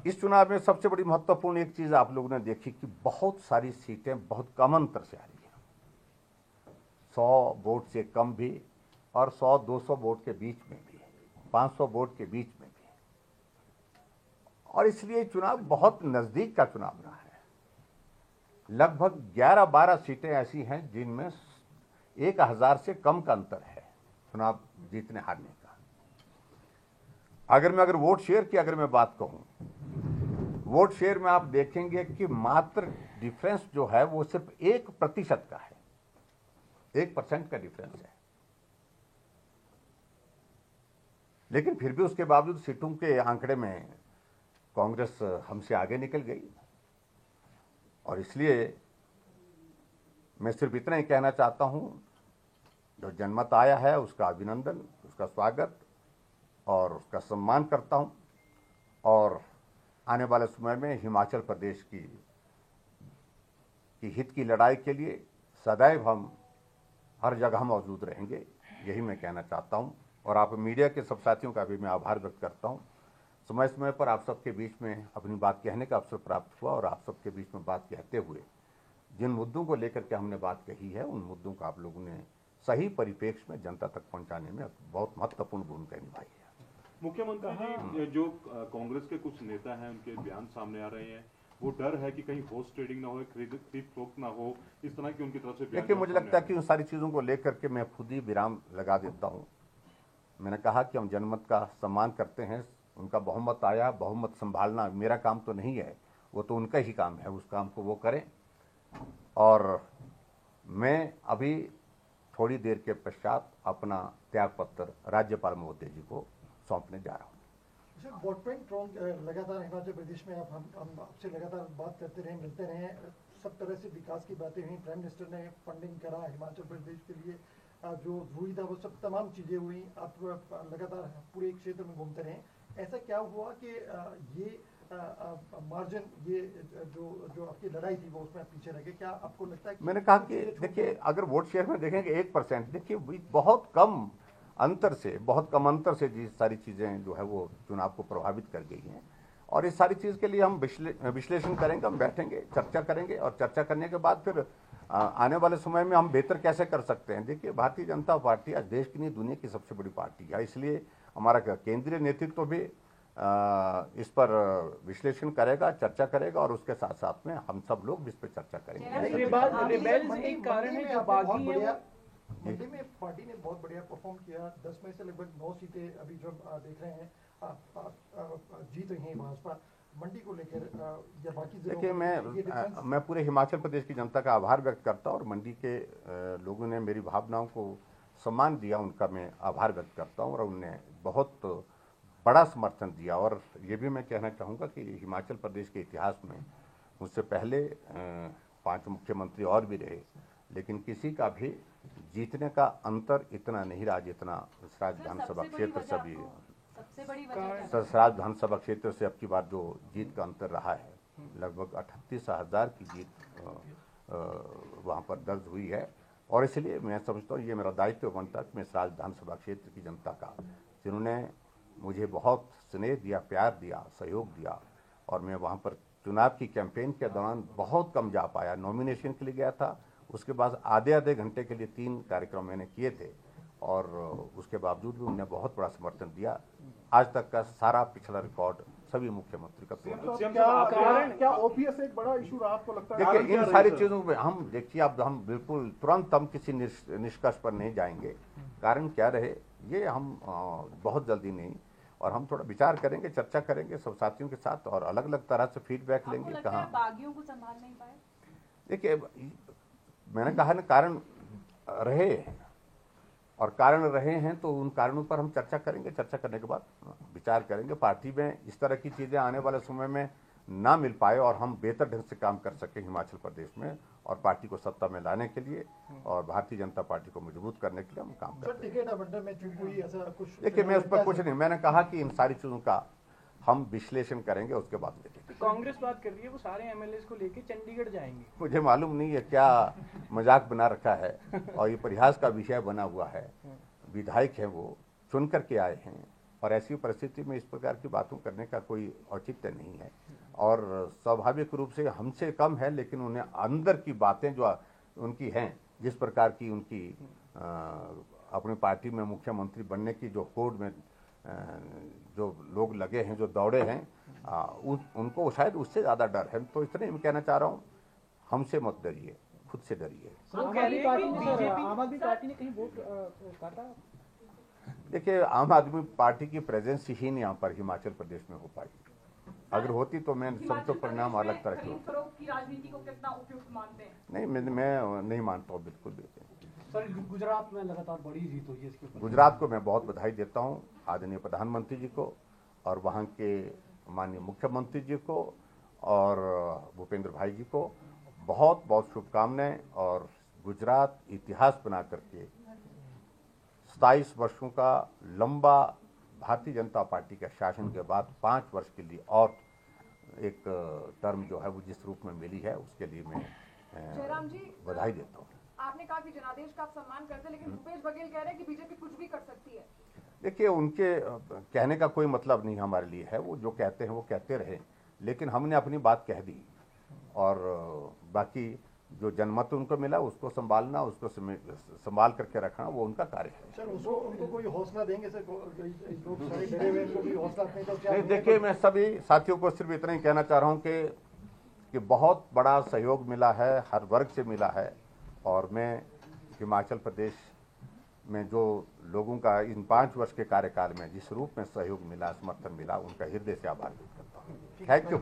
इस चुनाव में सबसे बड़ी महत्वपूर्ण एक चीज आप लोगों ने देखी कि बहुत सारी सीटें बहुत कम अंतर से आ रही हैं, 100 वोट से कम भी और 100-200 वोट के बीच में भी, 500 वोट के बीच में भी। और इसलिए चुनाव बहुत नजदीक का चुनाव रहा है। लगभग 11-12 सीटें ऐसी हैं जिनमें 1000 से कम का अंतर है चुनाव जीतने हारने का। अगर वोट शेयर की अगर मैं बात कहूं, वोट शेयर में आप देखेंगे कि मात्र डिफरेंस जो है वो सिर्फ 1% का है, 1% का डिफरेंस है। लेकिन फिर भी उसके बावजूद सीटों के आंकड़े में कांग्रेस हमसे आगे निकल गई। और इसलिए मैं सिर्फ इतना ही कहना चाहता हूं, जो जनमत आया है उसका अभिनंदन, उसका स्वागत और उसका सम्मान करता हूं। और आने वाले समय में हिमाचल प्रदेश की हित की लड़ाई के लिए सदैव हम हर जगह मौजूद रहेंगे, यही मैं कहना चाहता हूं। और आप मीडिया के सब साथियों का भी मैं आभार व्यक्त करता हूं। समय समय पर आप सबके बीच में अपनी बात कहने का अवसर प्राप्त हुआ और आप सबके बीच में बात कहते हुए जिन मुद्दों को लेकर के हमने बात कही है, उन मुद्दों का आप लोगों ने सही परिप्रेक्ष्य में जनता तक पहुंचाने में बहुत महत्वपूर्ण भूमिका निभाई है। मुख्यमंत्री जी, जो कांग्रेस के कुछ नेता हैं उनके बयान सामने आ रहे हैं, वो डर है कि कहीं हॉर्स ट्रेडिंग ना हो, खरीद फरोख्त ना हो, इस तरह की उनकी तरफ से बयान। देखिए, मुझे लगता है कि उन सारी चीज़ों को लेकर के मैं खुद ही विराम लगा देता हूँ। मैंने कहा कि हम जनमत का सम्मान करते हैं, उनका बहुमत आया, बहुमत संभालना मेरा काम तो नहीं है, वो तो उनका ही काम है, उस काम को वो करें। और मैं अभी थोड़ी देर के पश्चात अपना त्यागपत्र राज्यपाल महोदय जी को सौंपने जा रहा हूँ। वोट बैंक ट्रोल लगातार हिमाचल प्रदेश में हम आपसे लगातार बात करते रहे, मिलते रहे, सब तरह से विकास की बातें हुई, प्राइम मिनिस्टर ने फंडिंग करा हिमाचल प्रदेश के लिए, जो जरूरी था वो सब तमाम चीज़ें हुई। आप लगातार पूरे क्षेत्र में घूमते रहे, ऐसा क्या हुआ कि ये मार्जिन, ये जो आपकी लड़ाई थी वो उसमें पीछे रह गए? क्या आपको लगता है कि मैंने कहा कि देखिए, अगर वोट शेयर में देखेंगे 1%, देखिए बहुत कम अंतर से ये सारी चीज़ें जो है वो चुनाव को प्रभावित कर गई हैं। और इस सारी चीज़ के लिए हम विश्लेषण करेंगे, हम बैठेंगे, चर्चा करेंगे और चर्चा करने के बाद फिर आने वाले समय में हम बेहतर कैसे कर सकते हैं। देखिए, भारतीय जनता पार्टी आज देश की नहीं दुनिया की सबसे बड़ी पार्टी है, इसलिए हमारा केंद्रीय नेतृत्व भी इस पर विश्लेषण करेगा, चर्चा करेगा और उसके साथ साथ में हम सब लोग इस पर चर्चा करेंगे। मंडी में पार्टी ने बहुत बढ़िया परफॉर्म किया, 10 में से लगभग 9 सीटें अभी जो देख रहे हैं जीत रही हैं भाजपा। मंडी को लेकर या बाकी देखिए, मैं पूरे हिमाचल प्रदेश की जनता का आभार व्यक्त करता हूँ और मंडी के लोगों ने मेरी भावनाओं को सम्मान दिया, उनका मैं आभार व्यक्त करता हूँ और उनने बहुत बड़ा समर्थन दिया। और ये भी मैं कहना चाहूँगा कि हिमाचल प्रदेश के इतिहास में मुझसे पहले 5 मुख्यमंत्री और भी रहे, लेकिन किसी का भी जीतने का अंतर इतना नहीं रहा जितना सराज विधानसभा क्षेत्र से भी, सराज विधानसभा क्षेत्र से अब की बार जो जीत का अंतर रहा है, लगभग 38,000 की जीत वहाँ पर दर्ज हुई है। और इसलिए मैं समझता हूँ ये मेरा दायित्व बनता है कि मैं सराज विधानसभा क्षेत्र की जनता का, जिन्होंने मुझे बहुत स्नेह दिया, प्यार दिया, सहयोग दिया, और मैं वहाँ पर चुनाव की कैंपेन के दौरान बहुत कम जा पाया। नॉमिनेशन के लिए गया था, उसके बाद आधे घंटे के लिए 3 कार्यक्रम मैंने किए थे और उसके बावजूद भी उन्होंने बहुत बड़ा समर्थन दिया। आज तक का सारा पिछला रिकॉर्ड सभी मुख्यमंत्री का तोड़। क्या ओपीएस एक बड़ा इशू रहा आपको लगता है? देखिए, इन सारी चीजों में हम देखिए, अब हम बिल्कुल तुरंत हम किसी निष्कर्ष पर नहीं जाएंगे। कारण क्या रहे ये हम बहुत जल्दी नहीं, और हम थोड़ा विचार करेंगे, चर्चा करेंगे सब साथियों के साथ और अलग अलग तरह से फीडबैक लेंगे। कहाँ बागियों को संभाल नहीं पाए? देखिए, मैंने कहा ना, कारण रहे और कारण रहे हैं तो उन कारणों पर हम चर्चा करेंगे, चर्चा करने के बाद विचार करेंगे। पार्टी में इस तरह की चीज़ें आने वाले समय में ना मिल पाए और हम बेहतर ढंग से काम कर सकें हिमाचल प्रदेश में और पार्टी को सत्ता में लाने के लिए और भारतीय जनता पार्टी को मजबूत करने के लिए हम काम करते हैं। देखिए, मैं उस पर कुछ नहीं, मैंने कहा कि इन सारी चीज़ों का हम विश्लेषण करेंगे, उसके बाद देखेंगे। कांग्रेस बात कर रही है वो सारे एमएलए को लेके चंडीगढ़ जाएंगे। मुझे मालूम नहीं है क्या मजाक बना रखा है और ये परिहास का विषय बना हुआ है। विधायक हैं, वो चुन करके आए हैं और ऐसी परिस्थिति में इस प्रकार की बातों करने का कोई औचित्य नहीं है। और स्वाभाविक रूप से हमसे कम है, लेकिन उन्हें अंदर की बातें जो उनकी हैं, जिस प्रकार की उनकी अपनी पार्टी में मुख्यमंत्री बनने की जो होड़ में जो लोग लगे हैं, जो दौड़े हैं, उनको शायद उससे ज़्यादा डर है। तो इसलिए मैं कहना चाह रहा हूँ, हमसे मत डरिए, खुद से डरिए। आम आदमी पार्टी ने कहीं वोट काटा? देखिए, आम आदमी पार्टी की प्रेजेंस ही नहीं यहाँ पर हिमाचल प्रदेश में हो पाई। अगर होती तो मैं सबको परिणाम अलग तरह के की राजनीति को कितना उपयुक्त मानते हैं? नहीं, मैं नहीं मानता हूँ बिल्कुल भी। सर, गुजरात में लगातार बड़ी जीत हुई है, इसके ऊपर गुजरात को मैं बहुत बधाई देता हूँ, आदरणीय प्रधानमंत्री जी को और वहाँ के माननीय मुख्यमंत्री जी को और भूपेंद्र भाई जी को बहुत बहुत शुभकामनाएं। और गुजरात इतिहास बना करके 27 वर्षों का लंबा भारतीय जनता पार्टी के शासन के बाद 5 वर्ष के लिए और एक टर्म जो है वो जिस रूप में मिली है, उसके लिए मैं बधाई देता हूँ। आपने कहा कि जनादेश का आप सम्मान करते हैं, लेकिन भूपेश बघेल कह रहे हैं कि बीजेपी कुछ भी कर सकती है। देखिए, उनके कहने का कोई मतलब नहीं हमारे लिए है। वो जो कहते हैं वो कहते रहे, लेकिन हमने अपनी बात कह दी और बाकी जो जनमत उनको मिला उसको संभालना, उसको संभाल करके रखना, वो उनका कार्य है। सर, उनको कोई हौसला देंगे सर? लोग सारे डरे हुए, उनको कोई हौसला नहीं तो क्या? नहीं, देखिए, मैं सभी साथियों को सिर्फ इतना ही कहना चाह रहा हूँ कि बहुत बड़ा सहयोग मिला है, हर वर्ग से मिला है। और मैं हिमाचल प्रदेश में जो लोगों का इन 5 वर्ष के कार्यकाल में जिस रूप में सहयोग मिला, समर्थन मिला, उनका हृदय से आभार व्यक्त करता हूँ। Thank you.